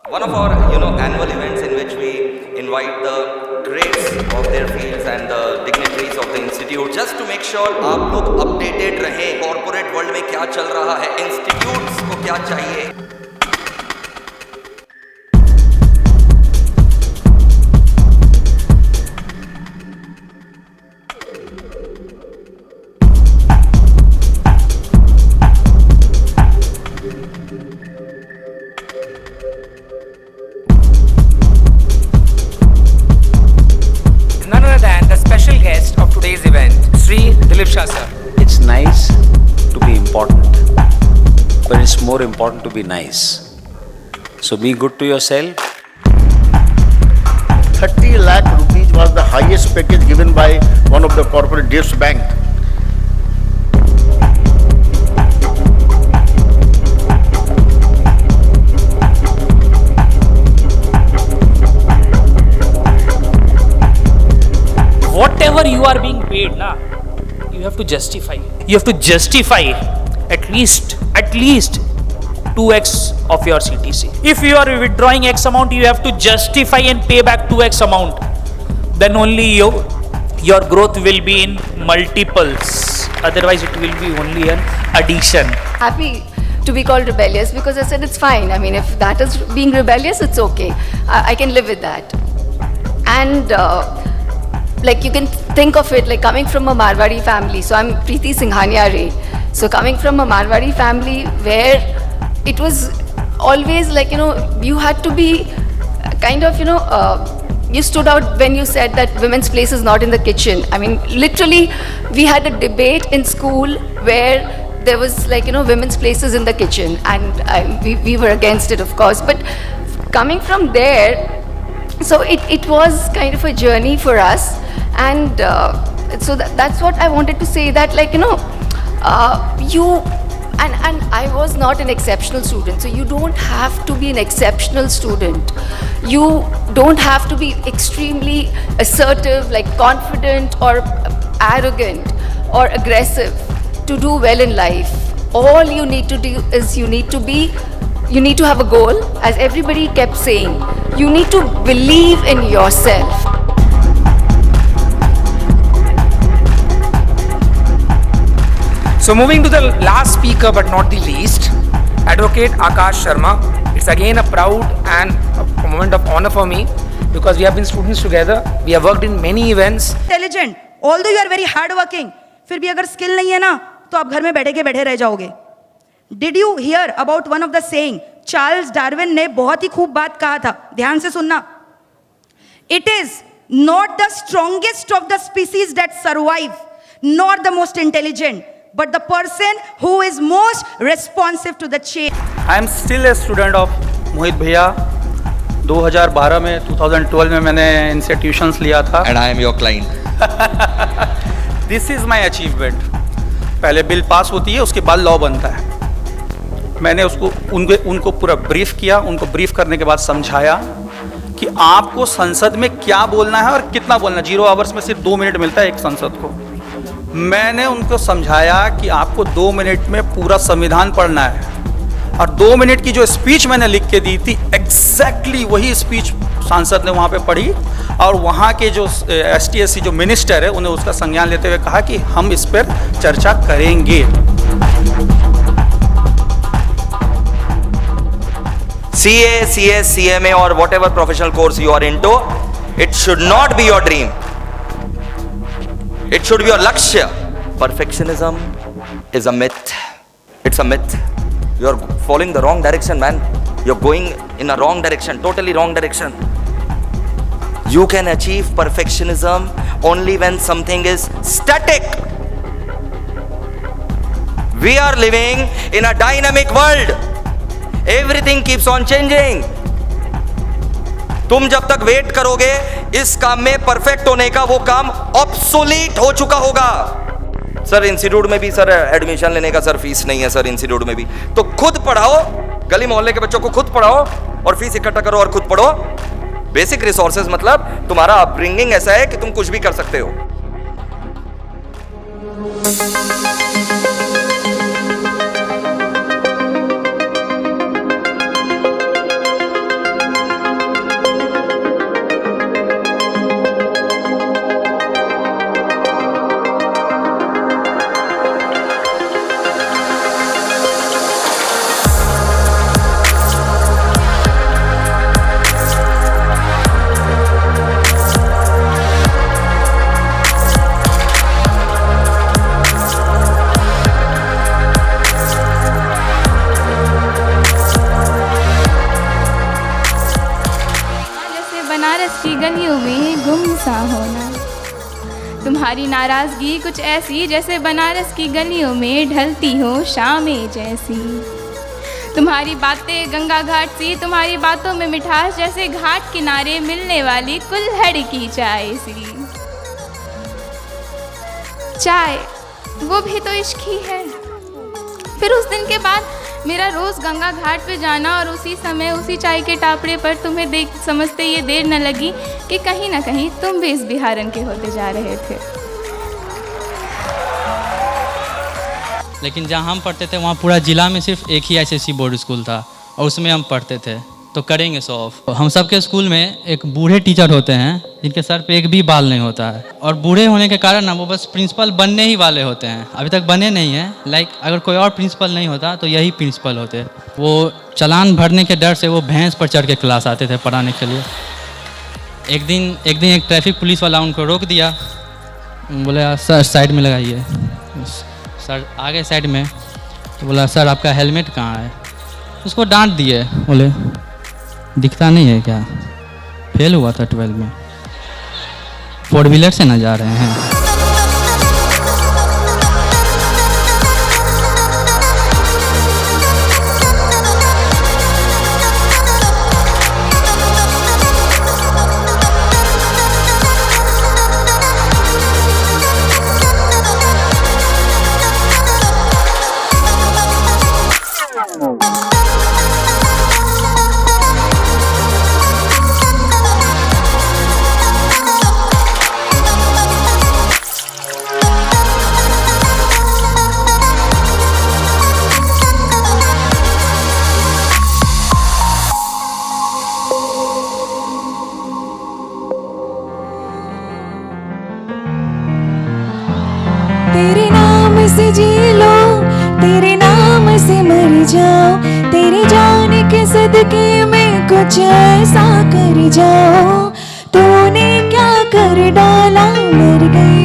One of our, annual events in which we invite the greats of their fields and the dignitaries of the institute, just to make sure आप लोग updated रहें, corporate world में क्या चल रहा है, institutes को क्या चाहिए. None other than the special guest of today's event, Sri Dilip Shah sir. It's nice to be important, but it's more important to be nice. So be good to yourself. 30 lakh rupees was the highest package given by one of the corporate Deus Bank. Whatever you are being paid, na, you have to justify. You have to justify at least 2x of your CTC. If you are withdrawing X amount, you have to justify and pay back 2x amount. Then only your growth will be in multiples. Otherwise, it will be only an addition. Happy to be called rebellious because I said it's fine. I mean, if that is being rebellious, it's okay. I can live with that. And like you can think of it like coming from a Marwari family. So I'm Preeti Singhania Ray. So coming from a Marwari family where it was always like, you had to be kind of, you stood out when you said that women's place is not in the kitchen. I mean, literally, we had a debate in school where there was like, women's places in the kitchen, and we were against it, of course. But coming from there, so it was kind of a journey for us, and so that's what I wanted to say, that like, and I was not an exceptional student, so you don't have to be an exceptional student. You don't have to be extremely assertive, like confident or arrogant or aggressive to do well in life. All you need to do is you need to have a goal, as everybody kept saying. You need to believe in yourself. So moving to the last speaker but not the least, Advocate Akash Sharma. It's again a proud and a moment of honor for me because we have been students together. We have worked in many events. Intelligent although you are very hard working, फिर भी अगर skill नहीं है ना तो आप घर में बैठे के बैठे रह जाओगे. Did you here about one of the saying? Charles Darwin ने बहुत ही खूब बात कहा था, ध्यान से सुनना. It is not the strongest of the species that survive, not the most intelligent, but the person who is most responsive to the change. I am still a student of मोहित भैया. 2012 में 2012 में मैंने इनसे ट्यूशन्स लिया था. And I am your client. This is my achievement. पहले bill pass होती है, उसके बाद लॉ बनता है. मैंने उनको पूरा ब्रीफ किया. उनको ब्रीफ करने के बाद समझाया कि आपको संसद में क्या बोलना है और कितना बोलना है. 0 आवर्स में सिर्फ 2 मिनट मिलता है एक संसद को. मैंने उनको समझाया कि आपको 2 मिनट में पूरा संविधान पढ़ना है, और 2 मिनट की जो स्पीच मैंने लिख के दी थी, एग्जैक्टली वही स्पीच सांसद ने वहाँ पे पढ़ी, और वहाँ के जो ST/SC जो मिनिस्टर है उन्हें उसका संज्ञान लेते हुए कहा कि हम इस पर चर्चा करेंगे. CA, CS, CMA or whatever professional course you are into, it should not be your dream. It should be your lakshya. Perfectionism is a myth. It's a myth. You are following the wrong direction, man. You're going in a wrong direction, totally wrong direction. You can achieve perfectionism only when something is static. We are living in a dynamic world. Everything keeps on changing. तुम जब तक wait करोगे इस काम में perfect होने का, वो काम ऑब्सोलीट हो चुका होगा. सर इंस्टीट्यूट में भी सर एडमिशन लेने का सर फीस नहीं है सर इंस्टीट्यूट में भी. तो खुद पढ़ाओ, गली मोहल्ले के बच्चों को खुद पढ़ाओ और फीस इकट्ठा करो और खुद पढ़ो. बेसिक रिसोर्सेज मतलब तुम्हारा अपब्रिंगिंग ऐसा है कि तुम कुछ भी कर सकते हो. बनारस की गलियों में गुमसा होना। तुम्हारी नाराज़गी कुछ ऐसी जैसे बनारस की गलियों में ढलती हो शामें जैसी। तुम्हारी बातें गंगा घाट सी, तुम्हारी बातों में मिठास जैसे घाट किनारे मिलने वाली कुल्हड़ की चाय सी। चाय वो भी तो इश्क ही है। फिर उस दिन के बाद मेरा रोज़ गंगा घाट पे जाना और उसी समय उसी चाय के टापड़े पर तुम्हें देख समझते ये देर न लगी कि कहीं ना कहीं तुम भी इस बिहारन के होते जा रहे थे। लेकिन जहाँ हम पढ़ते थे वहाँ पूरा ज़िला में सिर्फ एक ही एसएससी बोर्ड स्कूल था और उसमें हम पढ़ते थे। तो करेंगे शो ऑफ। हम सब के स्कूल में एक बूढ़े टीचर होते हैं जिनके सर पे एक भी बाल नहीं होता है, और बूढ़े होने के कारण ना वो बस प्रिंसिपल बनने ही वाले होते हैं, अभी तक बने नहीं हैं। लाइक अगर कोई और प्रिंसिपल नहीं होता तो यही प्रिंसिपल होते। वो चालान भरने के डर से वो भैंस पर चढ़ के क्लास आते थे पढ़ाने के लिए। एक दिन एक ट्रैफिक पुलिस वाला उनको रोक दिया, बोला सर साइड में लगाइए। सर आगे साइड में, तो बोला सर आपका हेलमेट कहाँ है। उसको डांट दिए, बोले दिखता नहीं है क्या, फेल हुआ था 12 में, 4 व्हीलर से ना जा रहे हैं। तेरे नाम से जी लो, तेरे नाम से मर जाओ, तेरे जाने के सदके में कुछ ऐसा कर जाओ। तूने क्या कर डाला, मर गई